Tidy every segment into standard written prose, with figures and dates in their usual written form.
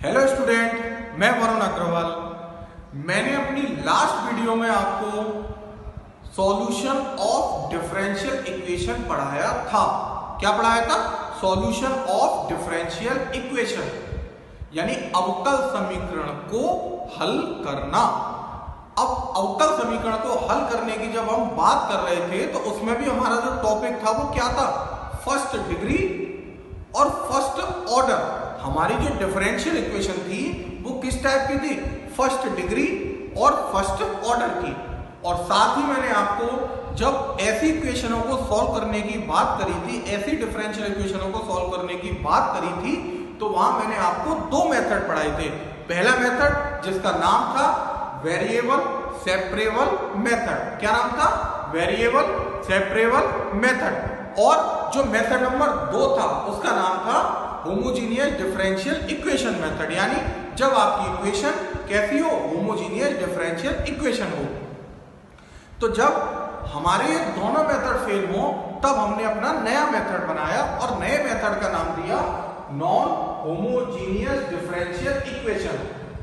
Hello student, मैं वरुण अग्रवाल। मैंने अपनी लास्ट वीडियो में आपको सॉल्यूशन ऑफ डिफरेंशियल इक्वेशन पढ़ाया था। क्या पढ़ाया था? सॉल्यूशन ऑफ डिफरेंशियल इक्वेशन, यानी अवकल समीकरण को हल करना। अब अवकल समीकरण को हल करने की जब हम बात कर रहे थे तो उसमें भी हमारा जो टॉपिक था वो क्या था? फर्स्ट डिग्री और फर्स्ट ऑर्डर। हमारी जो डिफरेंशियल इक्वेशन थी वो किस टाइप की थी? फर्स्ट डिग्री और फर्स्ट ऑर्डर की। और साथ ही मैंने आपको जब ऐसी इक्वेशनों को सॉल्व करने की बात करी थी, ऐसी डिफरेंशियल इक्वेशनों को सॉल्व करने की बात करी थी, तो वहां मैंने आपको दो मेथड पढ़ाए थे। पहला मेथड जिसका नाम था वेरिएबल सेपरेबल मेथड। क्या नाम था? Variable separable method. और जो मेथड नंबर 2 था उसका नाम था होमोजीनियस डिफरेंशियल इक्वेशन मेथड, यानी जब आपकी इक्वेशन कैसी हो? होमोजीनियस डिफरेंशियल इक्वेशन हो। तो जब हमारे ये दोनों मेथड फेल हो तब हमने अपना नया मेथड बनाया और नए मेथड का नाम दिया non homogeneous differential equation.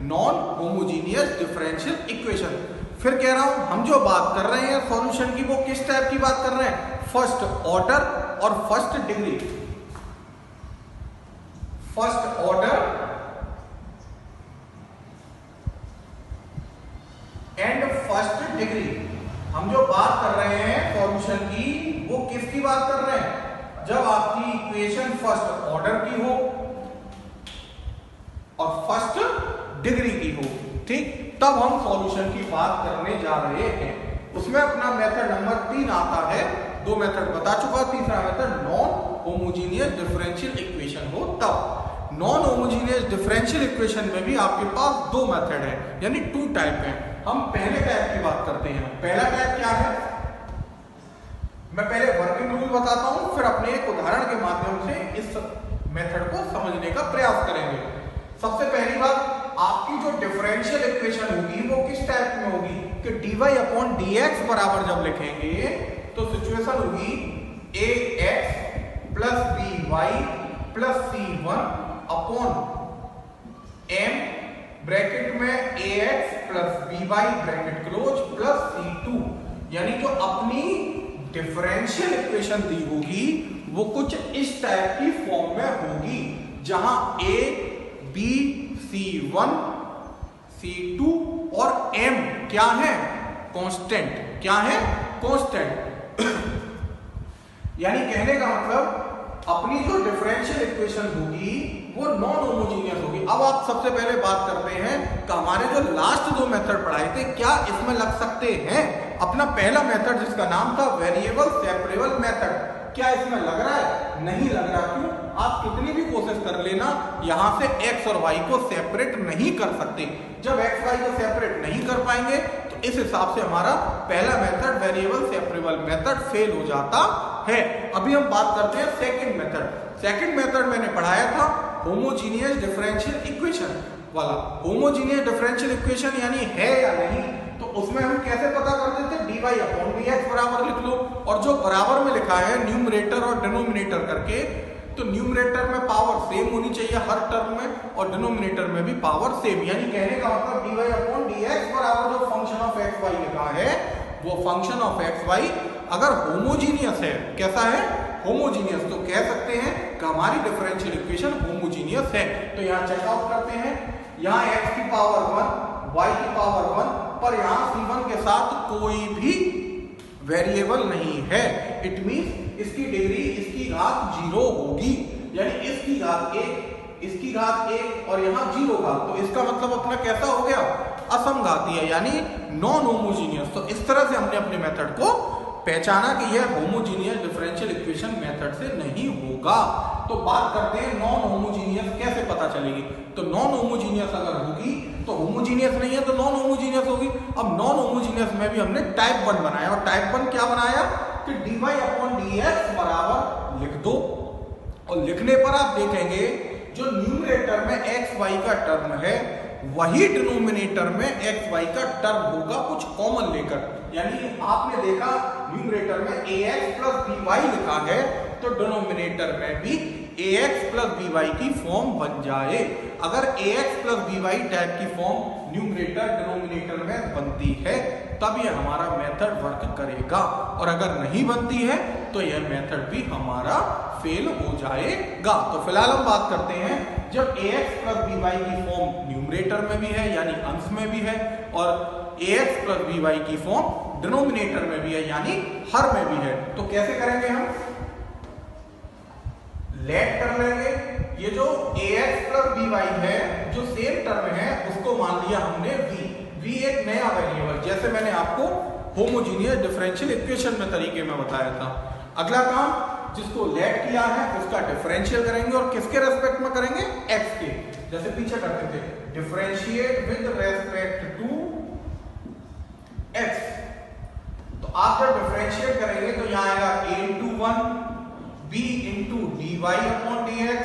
Non homogeneous differential equation. फिर कह रहा हूं, हम जो बात कर रहे हैं सॉल्यूशन की, वो किस टाइप की बात कर रहे हैं? फर्स्ट ऑर्डर और first degree. First order and first degree. हम जो बात कर रहे हैं सॉल्यूशन की, वो किसकी बात कर रहे हैं? जब आपकी इक्वेशन फर्स्ट ऑर्डर की हो और फर्स्ट डिग्री की हो, ठीक, तब हम सॉल्यूशन की बात करने जा रहे हैं। उसमें अपना मेथड नंबर 3 आता है। दो मेथड बता चुका, तीसरा method non homogeneous differential equation हो तब। नॉन होमोजीनियस डिफरेंशियल इक्वेशन में भी आपके पास दो मेथड है, यानी 2 टाइप है। हम पहले टाइप की बात करते हैं। पहला टाइप क्या है? मैं पहले वर्किंग रूल बताता हूं, फिर अपने एक उदाहरण के माध्यम से इस मेथड को समझने का प्रयास करेंगे। सबसे पहली बात, आपकी जो डिफरेंशियल इक्वेशन होगी वो किस टाइप में होगी कि dy/dx बराबर जब लिखेंगे तो सिचुएशन होगी ax plus by plus c1 upon m bracket में ax plus by bracket close plus c2। यानी जो अपनी डिफरेंशियल इक्वेशन दी होगी वो कुछ इस टाइप की फॉर्म में होगी, जहां a b c1 c2 और m क्या है? कांस्टेंट। क्या है? कांस्टेंट। यानी कहने का मतलब अपनी जो डिफरेंशियल इक्वेशन होगी वो नॉन होमोजीनियस होगी। अब आप सबसे पहले बात करते हैं कि हमारे जो लास्ट 2 मेथड पढ़ाए थे क्या इसमें लग सकते हैं? अपना पहला मेथड जिसका नाम था वेरिएबल सेपरेबल मेथड, क्या इसमें लग रहा है? नहीं लग रहा। क्यों? आप कितनी भी कोशिश कर लेना, यहां से x और y को सेपरेट नहीं कर सकते। जब x y को सेपरेट नहीं कर पाएंगे तो इस हिसाब से हमारा पहला method variable separable method fail हो जाता है। अभी हम बात करते हैं सेकंड मेथड। सेकंड मेथड मैंने पढ़ाया था होमोजीनियस डिफरेंशियल इक्वेशन वाला। होमोजीनियस डिफरेंशियल इक्वेशन यानी है या नहीं, तो उसमें हम कैसे पता कर देते? dy/dx बराबर लिख लो, और जो बराबर में लिखा है न्यूमरेटर और डिनोमिनेटर करके, तो न्यूमरेटर में पावर सेम होनी चाहिए हर टर्म में और डिनोमिनेटर में भी पावर सेम। यानी कहने का मतलब dy/dx बराबर जो फंक्शन ऑफ एक्स वाई लिखा है वो फंक्शन ऑफ एक्स वाई अगर होमोजीनियस है, कैसा है? होमोजीनियस, तो कह सकते हैं कि हमारी डिफरेंशियल इक्वेशन होमोजीनियस है। तो यहाँ चेकआउट करते हैं, यहाँ x की पावर 1 y की पावर 1, पर यहाँ c1 के साथ कोई भी वेरिएबल नहीं है। इट मींस इसकी डिग्री इसकी घात 0 होगी, यानी इसकी घात 1, इसकी घात 1 और यहाँ 0 घात। तो इसका मतलब अपना कैसा हो गया? असमघातीय, यानी नॉन होमोजीनियस। तो इस तरह से हमने अपने मेथड को पहचाना कि यह होमोजीनियस डिफरेंशियल इक्वेशन मेथड से नहीं होगा। तो बात करते हैं नॉन होमोजीनियस कैसे पता चलेगी। तो नॉन होमोजीनियस अगर होगी तो होमोजीनियस नहीं है तो नॉन होमोजीनियस होगी। अब नॉन होमोजीनियस में भी हमने टाइप 1 बनाया, और टाइप 1 क्या बनाया कि dy/dx बराबर लिख दो, और लिखने पर आप देखेंगे जो न्यूमरेटर में एक्स वाई का टर्म है वही डिनोमिनेटर में एक्स वाई का टर्म होगा कुछ कॉमन लेकर। यानी आपने देखा न्यूमरेटर में ax प्लस by लिखा है तो डिनोमिनेटर में भी ax प्लस by की फॉर्म बन जाए। अगर ax प्लस by टाइप की फॉर्म न्यूमरेटर डिनोमिनेटर में बनती है तब यह हमारा मेथड वर्क करेगा, और अगर नहीं बनती है तो यह मेथड भी हमारा फेल हो जाएगा। तो फिलहाल हम बात करते हैं जब ax प्लस by की फॉर्म न्यूमरेटर में भी है यानी अंश में भी है, और ax प्लस by की फॉर्म डिनोमिनेटर में भी है यानी हर में भी है, तो कैसे करेंगे हम? लेट कर लेंगे। ये जो ax प्लस by है जो सेम टर्म है उसको मान लिया हमने v एक नया वेरिएबल, जैसे मैंने आपको होमोजीनियस डिफरेंशियल इक्वेशन में तरीके में बताया था। अगला काम जिसको लेट किया है उसका डिफरेंशियल करेंगे, और किसके रेस्पेक्ट में करेंगे? x के, जैसे पीछे करते थे differentiate with respect to x। तो आप जब डिफरेंशिएट करेंगे तो यहां आएगा a into 1 b into dy upon dx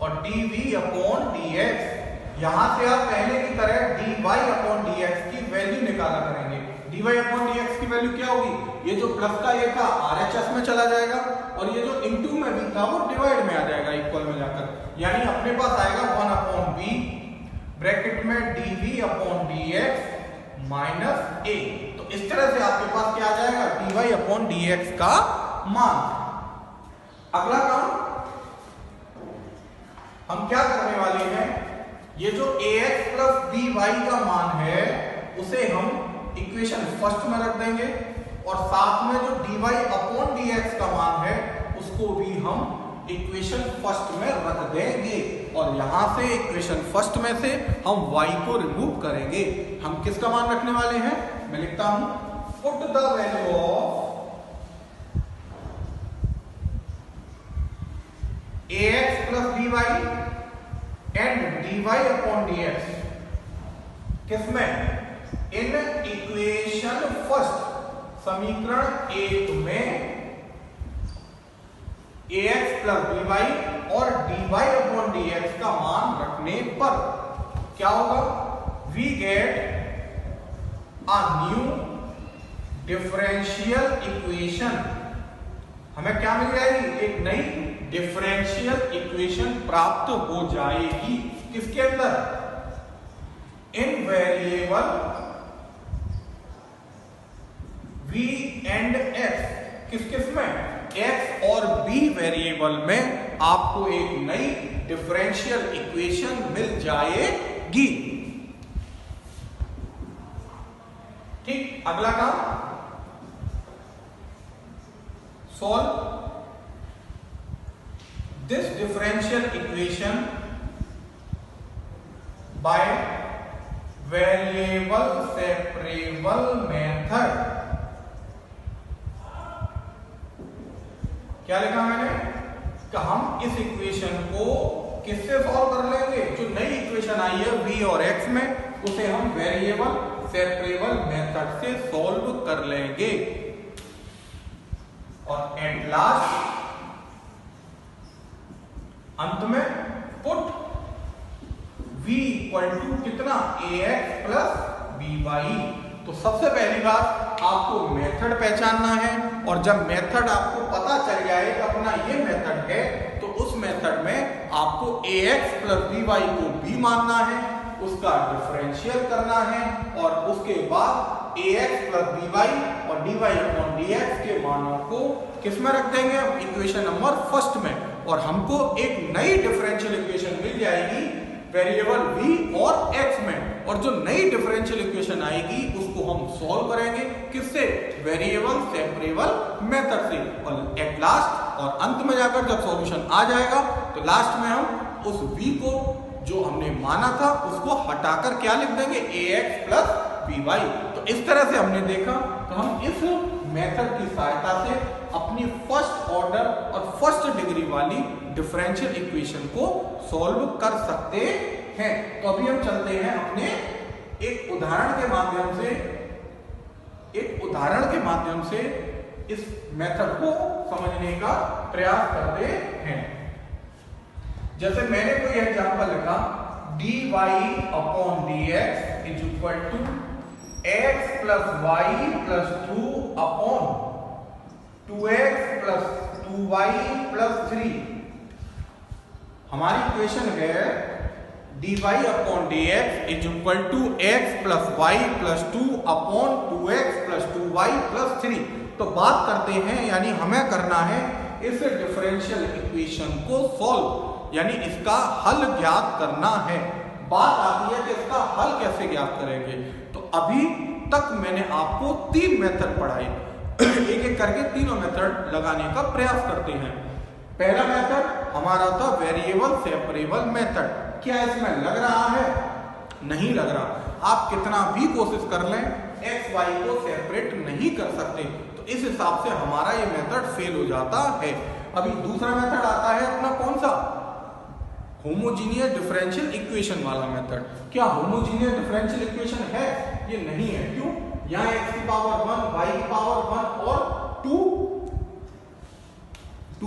और dv upon dx। यहां से आप पहले की तरह dy upon dx की वैल्यू निकाला करेंगे। dy upon dx की वैल्यू क्या होगी? ये जो प्लस का ये था RHS में चला जाएगा, और ये जो इनटू में भी था वो डिवाइड में आ जाएगा इक्वल में जाकर, यानी अपने पास आएगा 1 upon b ब्रैकेट में dv upon dx minus a। तो इस तरह से आपके पास क्या आ जाएगा? dy upon dx का मान। अगला काम हम क्या करने वाले हैं, ये जो ax प्लस by का मान है उसे हम इक्वेशन फर्स्ट में रख देंगे, और साथ में जो dy अपॉन dx का मान है उसको भी हम इक्वेशन फर्स्ट में रख देंगे, और यहां से इक्वेशन फर्स्ट में से हम y को रिमूव करेंगे। हम किसका मान रखने वाले हैं? मैं लिखता हूं put the value of ax plus by and dy upon dx किसमें? इन इक्वेशन फर्स्ट, समीकरण एक में ax प्लस by और dy अपॉन dx का मान रखने पर क्या होगा? We get a new differential equation. हमें क्या मिल जाएगी? एक नई डिफरेंशियल इक्वेशन प्राप्त हो जाएगी। किसके अंदर? इन वेरिएबल v एंड x। किस किस में? x और b वेरिएबल में आपको एक नई डिफरेंशियल इक्वेशन मिल जाएगी। ठीक, अगला काम solve this differential equation by variable separable method। क्या लिखा मैंने? कि हम इस इक्वेशन को किससे सॉल्व कर लेंगे? जो नई इक्वेशन आई है v और x में उसे हम वेरिएबल सेपरेबल मेथड से सॉल्व कर लेंगे, और एट लास्ट अंत में पुट v इक्वल टू कितना? ax plus by। तो सबसे पहली बात आपको मेथड पहचानना है, और जब मेथड आपको पता चल जाए कि अपना ये मेथड है तो उस मेथड में आपको ax प्लस by को b मानना है, उसका डिफरेंशियल करना है, और उसके बाद ax प्लस by और dy अपॉन dx के मानों को किस में रख देंगे? इक्वेशन नंबर फर्स्ट में, और हमको एक नई डिफरेंशियल इक्वेशन मिल जाएगी वेरिएबल v और x में, और जो नई डिफरेंशियल इक्वेशन आएगी उसको हम सॉल्व करेंगे किससे? वेरिएबल सेपरेबल मेथड से, और एट लास्ट और अंत में जाकर जब सॉल्यूशन आ जाएगा तो लास्ट में हम उस v को जो हमने माना था उसको हटाकर क्या लिख देंगे? ax plus by। तो इस तरह से हमने देखा, तो हम इस मेथड की सहायता से अपनी फर्स्ट ऑर्डर और फर्स्ट डिग्री वाली डिफरेंशियल इक्वेशन को सॉल्व कर सकते हैं। तो अभी हम चलते हैं अपने एक उदाहरण के माध्यम से इस मेथड को समझने का प्रयास करते हैं। जैसे मैंने कोई एग्जांपल लिखा dy upon dx is equal to x plus y plus 2 upon 2x plus 2y plus 3, हमारी इक्वेशन है dy upon dx is equal to x plus y plus 2 upon 2x plus 2y plus 3। तो बात करते हैं, यानी हमें करना है इस डिफरेंशियल इक्वेशन को सॉल्व, यानी इसका हल ज्ञात करना है। बात आती है कि इसका हल कैसे ज्ञात करेंगे। तो अभी तक मैंने आपको 3 मेथड पढ़ाए, एक एक करके तीनों मेथड लगाने का प्रयास करते हैं। पहला मेथड हमारा था वेरिएबल सेपरेबल मेथड। क्या इसमें लग रहा है? नहीं लग रहा। आप कितना भी कोशिश कर लें, एक्स वाई को सेपरेट नहीं कर सकते, तो इस हिसाब से हमारा ये मेथड फेल हो जाता है। अभी दूसरा मेथड आता है अपना कौन सा? होमोजीनियस डिफरेंशियल इक्वेशन वाला मेथड। क्या होमोजीनियस डिफरेंशियल इक्वेशन है? ये नहीं है। क्यों? यहाँ x की पावर 1, y की पावर 1 और 2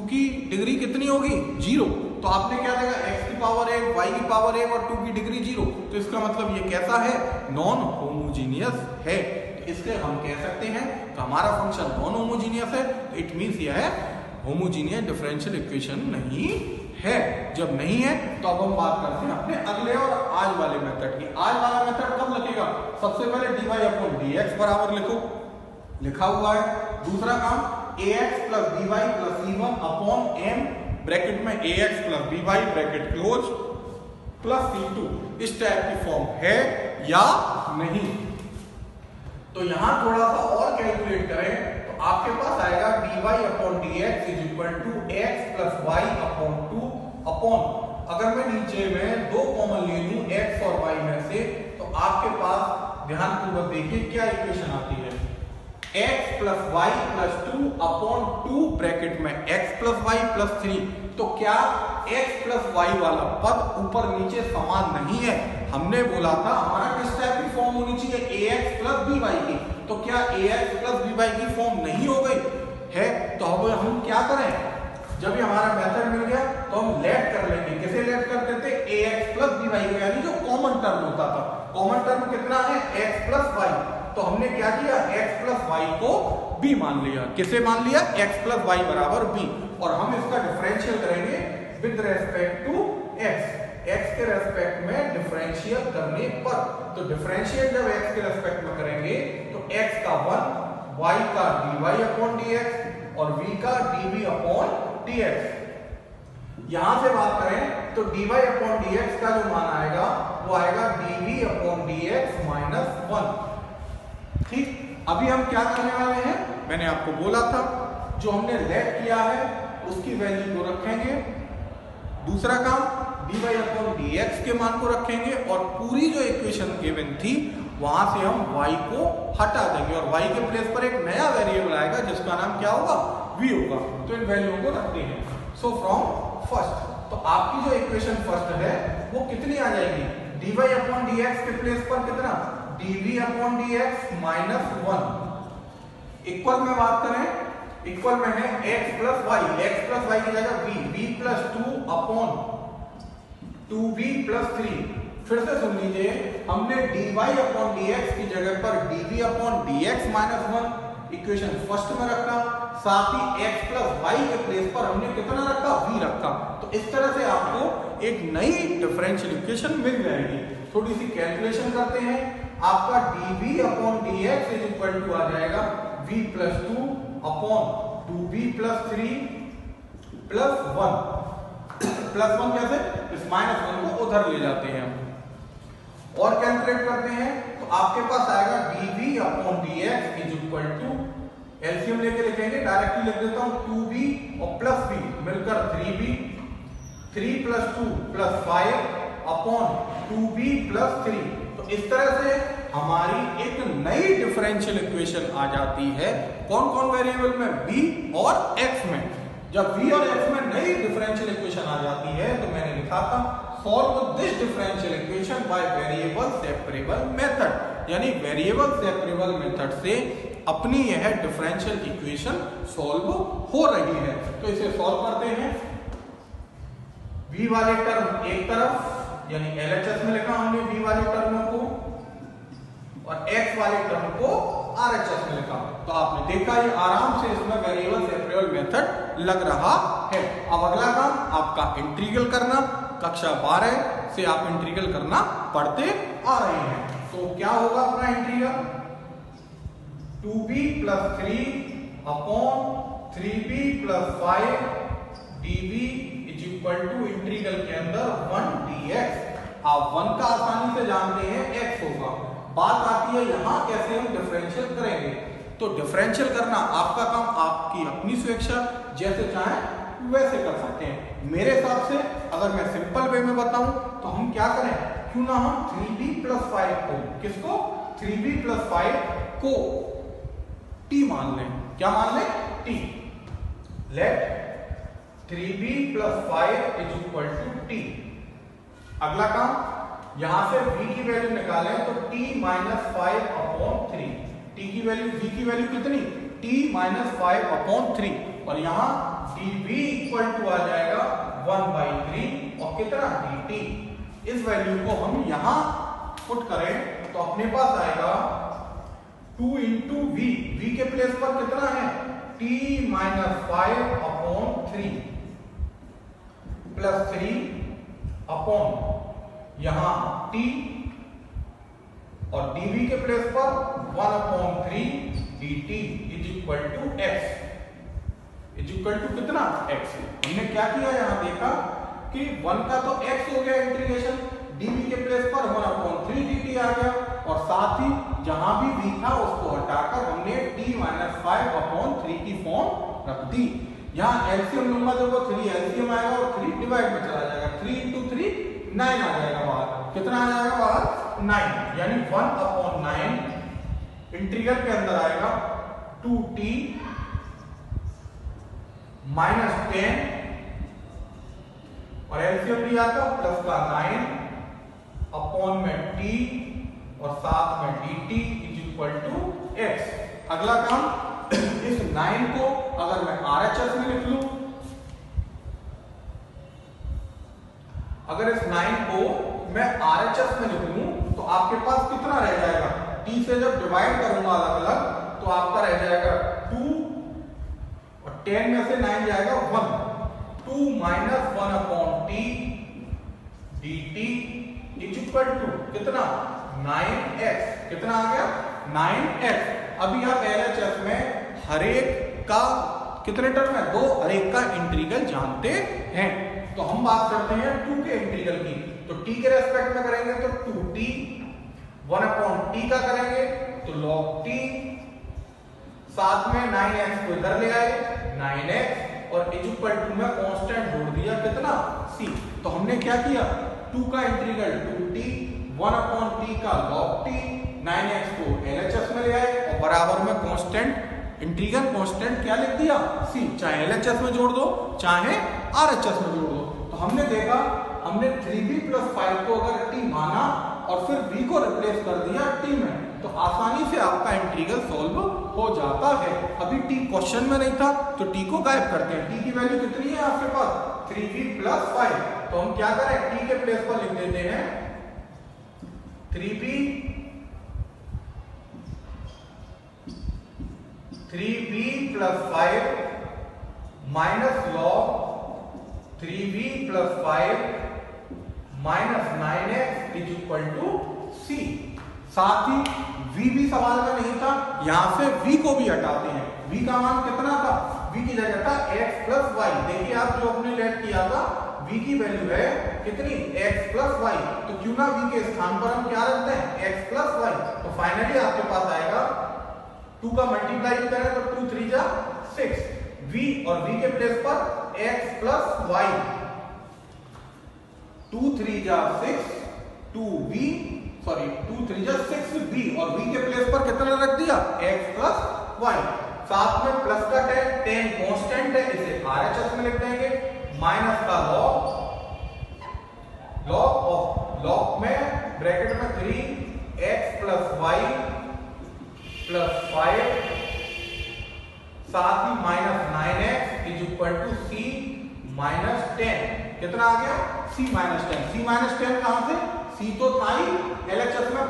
की डिग्री कितनी होगी? 0। तो आपने क्या देखा? x की पावर 1, y की पावर 1 और 2 की डिग्री 0। तो इसका मतलब ये कैसा है? नॉन होमोजीनियस है। तो इसलिए हम कह सकते हैं कि हमारा फंक्शन नॉन होमोजीनियस है। इट मींस यह है होमोजीनियस डिफरेंशियल इक्वेशन नहीं है। जब नहीं है तो अब हम बात करते हैं अपने अगले और आज वाले मेथड की। आज वाला मेथड कब लगेगा? सबसे पहले dy अपॉन dx बराबर लिखो, लिखा हुआ है। दूसरा काम ax plus by plus c1 upon m bracket में ax plus by bracket close plus c2। इस टाइप की फॉर्म है या नहीं? तो यहां थोड़ा सा और कैलकुलेट करें तो आपके पास आएगा dy upon dx is equal to x plus y upon 2 upon, अगर मैं नीचे में 2 कॉमन ले लूं x और y में से, तो आपके पास ध्यानपूर्वक देखिए क्या इक्वेशन आती है। x plus y plus 2 upon 2 bracket में x प्लस y प्लस 3। तो क्या x प्लस y वाला पद ऊपर नीचे समान नहीं है? हमने बोला था हमारा किस टाइप की फॉर्म होनी चाहिए? ax प्लस by की। तो क्या ax प्लस by की फॉर्म नहीं हो गई है? तो अब हम क्या करें? जब ये हमारा मेथड मिल गया तो हम लेट कर लेंगे। किसे लेट करते थे? ax प्लस by को, यानी जो कॉमन टर्म होता था। कॉमन टर्म कितना है? x plus y। तो हमने क्या किया? x प्लस y को b मान लिया। किसे मान लिया? x प्लस y बराबर b। और हम इसका डिफरेंशियल करेंगे with respect to x। x के रेस्पेक्ट में डिफरेंशियल करने पर, तो डिफरेंशियल जब x के रेस्पेक्ट में करेंगे तो x का 1, y का dy अपॉन dx और v का dv अपॉन dx। यहां से बात करें तो dy अपॉन dx का जो मान आएगा वो आएगा dv अपॉन dx माइनस 1। ठीक, अभी हम क्या करने वाले हैं? मैंने आपको बोला था जो हमने लेट किया है उसकी वैल्यू को रखेंगे। दूसरा काम dy अपॉन dx के मान को रखेंगे और पूरी जो इक्वेशन गिवन थी वहां से हम y को हटा देंगे और y के प्लेस पर एक नया वेरिएबल आएगा जिसका नाम क्या होगा? v होगा। तो इन वैल्यू को रखते हैं। सो फ्रॉम फर्स्ट, तो आपकी जो इक्वेशन फर्स्ट है वो कितनी आ जाएगी? dy अपॉन dx के प्लेस पर कितना? dv upon dx minus 1। Equal में बात करें, इक्वल में है x प्लस y की जगह v plus 2 upon 2v plus 3। फिर से सुन लीजिए, हमने dy अपॉन dx की जगह पर dv upon dx minus 1 equation first में रखा, साथ ही x प्लस y के प्लेस पर हमने कितना रखा? v रखा। तो इस तरह से आपको एक नई डिफरेंशियल इक्वेशन मिल जाएगी। थोड़ी सी कैलकुलेशन करते हैं। आपका dv upon dx is equal to आ जाएगा v plus 2 upon 2v plus 3 plus 1। Plus 1 कैसे? इस माइनस 1 को उधर ले जाते हैं हम और कैलकुलेट करते हैं। तो आपके पास आएगा dv upon dx is equal to, LCM लेके लिखेंगे, डायरेक्टली लिख देता हूं 2v और प्लस v मिलकर 3v, 3 plus 2 plus 5 upon 2v plus 3। तो इस तरह से हमारी एक नई डिफरेंशियल इक्वेशन आ जाती है। कौन कौन वेरिएबल में? v और x में। जब v और x में नई डिफरेंशियल इक्वेशन आ जाती है तो मैंने लिखा था solve this differential equation by variable separable method, यानी वेरिएबल सेपरेबल मेथड से अपनी यह डिफरेंशियल इक्वेशन सॉल्व हो रही है। तो इसे सॉल्व करते हैं। v वाले टर्म एक तरफ, यानी LHS में लिखा हमने v वाले टर्म को, और x वाले टर्म को RHS में लिखा। तो आपने देखा ये आराम से इसमें वेरिएबल सेपरेबल मेथड लग रहा है। अब अगला काम आपका इंटीग्रल करना। कक्षा 12 से आप इंटीग्रल करना पढ़ते आ रहे हैं। तो क्या होगा अपना integral, 2b + 3 upon 3b + 5 dv = integral के अंदर 1 dx। आप 1 का आसानी से जानते हैं x होगा। बात आती है यहां कैसे हम डिफरेंशियल करेंगे। तो डिफरेंशियल करना आपका काम, आपकी अपनी स्वेच्छा, जैसे चाहे वैसे कर सकते हैं। मेरे हिसाब से अगर मैं सिंपल वे में बताऊं तो हम क्या करें, क्यों ना हम 3b + 5 को, किसको, 3b + 5 को t मान लें। क्या मान लें, t। Late 3b + 5 = t। अगला काम, यहां से v की वैल्यू निकालें तो t - 5/3। t की वैल्यू, v की वैल्यू कितनी, t - 5/3। और यहां dv = आ जाएगा 1/3 और कितना, dt। इस वैल्यू को हम यहां पुट करें तो अपने पास आएगा 2 × v। v के प्लेस पर कितना है, t - 5/3 + 3 अपॉन यहां t और dv के प्लेस पर 1/3 dt = x कितना, x। हमने क्या किया, यहां देखा कि 1 का तो x हो गया इंटीग्रेशन, dv के प्लेस पर 1/3 dt आ गया, और साथ ही जहां भी v था उसको हटाकर हमने t - 5/3 की फॉर्म रख दी। यहां एलसीएम लूंगा तो 3 एलसीएम आएगा और 3 डिवाइड में चला जाएगा। 3 × 3 9 आ जाएगा बाहर। कितना आ जाएगा बाहर, 9, यानी 1/9 इंटीग्रल के अंदर आएगा 2t - 10 और एलसीएम भी आता प्लस का 9 अपॉन में t और साथ में dt = x। अगला काम, इस 9 को अगर मैं RHS में लिख लूं, अगर इस 9 को मैं RHS में लिख लूं तो आपके पास कितना रह जाएगा, t से जब डिवाइड करूंगा अलग अलग तो आपका रह जाएगा 2 और 10 में से 9 जाएगा 1, 2 - 1/t dt = कितना, 9x। कितना आ गया, 9x। अभी आप LHS में हर एक का कितने टर्म है, 2, हर एक का इंटीग्रल जानते हैं। तो हम बात करते हैं 2 के इंटीग्रल की। तो t के रेस्पेक्ट में करेंगे तो 2t, 1/t का करेंगे तो log t, साथ में 9x को इधर ले आए 9x और = में कांस्टेंट जोड़ दिया कितना, c। तो हमने क्या किया, 2 का इंटीग्रल 2t, 1/t का log t, 9x को LHS में ले आए और बराबर में कांस्टेंट, इंटीग्रल कांस्टेंट क्या लिख दिया, c। चाहे LHS में जोड़ दो चाहे RHS में जोड़ दो। तो हमने देखा, हमने 3b + 5 को अगर t माना और फिर b को रिप्लेस कर दिया t में, तो आसानी से आपका इंटीग्रल सॉल्व हो जाता है। अभी t क्वेश्चन में नहीं था तो t को गायब करते हैं। t की वैल्यू कितनी है आपके पास, 3b + 5। तो हम क्या करें, t के प्लेस पर लिख देते हैं 3b + 5 - log 3b + 5 - 9x = c। साथ ही v भी सवाल में नहीं था, यहां से v को भी हटाते हैं। v का मान कितना था, v की जगह था x + y। देखिए आप जो अपने लेट किया था, v की वैल्यू है कितनी, x + y। तो क्यों ना v के स्थान पर हम क्या रखते हैं, x + y। तो फाइनली आपके पास आएगा 2 का मल्टीप्लाई करें तो 2 × 3 = 6, v और v के प्लेस पर x + y, 2 × 3 = 6, 2b, sorry 2 × 3 = 6b और v के प्लेस पर कितना रख दिया, x + y। साथ में प्लस का 10 कांस्टेंट है, इसे RHS में लिख देंगे, माइनस का लॉग में ब्रैकेट में 3x + y + 5 साथ ही -9x = c - 10। कितना आ गया, c - 10। c - 10 कहां से, c तो था ही LHS में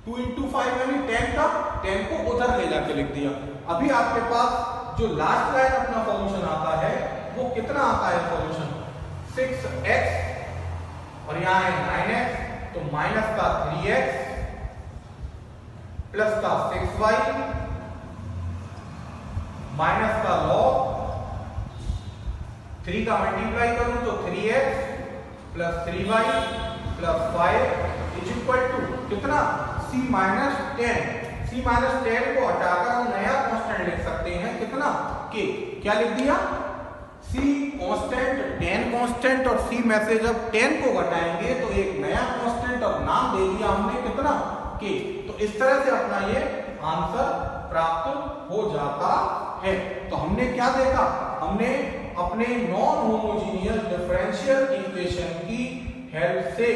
2 into 5 यानी 10 का, 10 को उधर ले जाके लिख दिया। अभी आपके पास जो लास्ट लाइन अपना सॉल्यूशन आता है वो कितना आता है सॉल्यूशन, 6x और यहां है 9x, तो माइनस का 3x प्लस का 6y माइनस का लॉग 3 का मल्टीप्लाई करूं तो 3x plus 3y plus 5 is equal to कितना, c माइनस 10। c माइनस 10 को हटाकर हम नया कांस्टेंट लिख सकते हैं कितना, k। क्या लिख दिया, c कांस्टेंट, 10 कांस्टेंट और c में से जब 10 को घटाएंगे तो एक नया कांस्टेंट और नाम दे दिया हमने कितना, k। तो इस तरह से अपना ये आंसर प्राप्त हो जाता है। तो हमने क्या देखा, हमने अपने नॉन होमोजीनियस डिफरेंशियल इक्वेशन की हेल्प से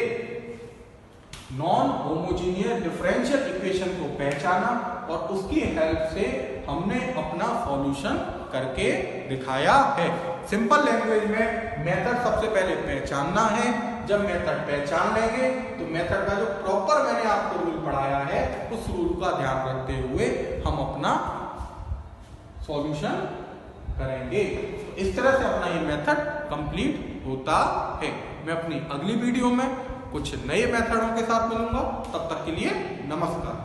नॉन होमोजीनियस डिफरेंशियल इक्वेशन को पहचाना और उसकी हेल्प से हमने अपना सॉल्यूशन करके दिखाया है। सिंपल लैंग्वेज में मेथड सबसे पहले पहचानना है। जब मेथड पहचान लेंगे तो मेथड का जो प्रॉपर मैंने आपको रूल पढ़ाया है उस रूल का ध्यान रखते हुए हम अपना सॉल्यूशन करेंगे। तो इस तरह से अपना ये मेथड कंप्लीट होता है। मैं अपनी अगली वीडियो में कुछ नए मेथडों के साथ मिलूंगा, तब तक के लिए नमस्कार।